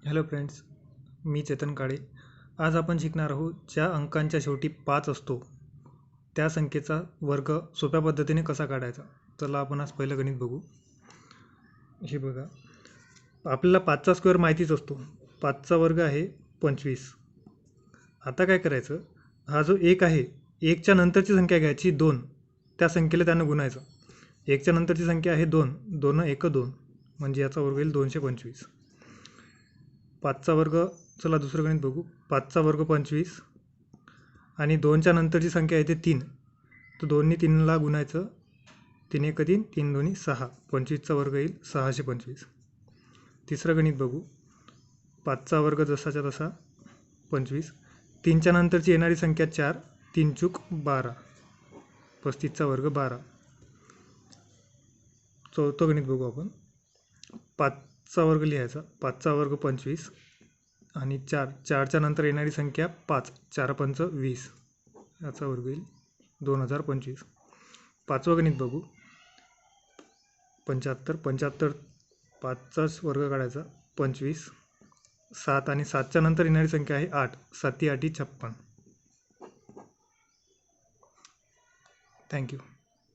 Hello friends, मी चेतन काळे. आज आपण शिकणार आहोत ज्या अंकांच्या शेवटी 5 असतो त्या संख्येचा वर्ग सोप्या पद्धतीने कसा काढायचा. चला आपण आज पहिलं गणित बघू. हे बघा, आपल्याला 5चा स्क्वेअर माहितीच असतो. 5चा वर्ग आहे 25. आता काय करायचं, हा जो 1 आहे, 1च्या नंतरची संख्या घ्यायची 2, त्या संख्येला त्यानं गुणायचं. 1च्या नंतरची संख्या आहे 2, 2 1 2, म्हणजे याचा वर्ग येईल 225. 5चा वर्ग, चला दुसरं गणित बघू. 5चा वर्ग 25 आणि 2च्या नंतरची संख्या येते 3, तर 2नी 3ला गुणायचं. 3 1 3, 3 2 6, 25चा वर्ग येईल 625. तिसरं गणित बघू. 5चा वर्ग जसाच्या तसा 25, 3च्या नंतरची येणारी संख्या 4, 3 चूक 12, 35चा वर्ग 12. चौथं गणित बघू आपण. 5चा वर्ग लिहायचा. 5चा वर्ग 25 आणि 4, 4च्या नंतर येणारी संख्या 5, 4 5 20, याचा वर्ग येईल 2025. पाचवं गणित बघू. 75, 75 5चाच वर्ग काढायचा. 25, 7 आणि 7च्या नंतर येणारी संख्या आहे 8, 7 8 56. थँक्यू.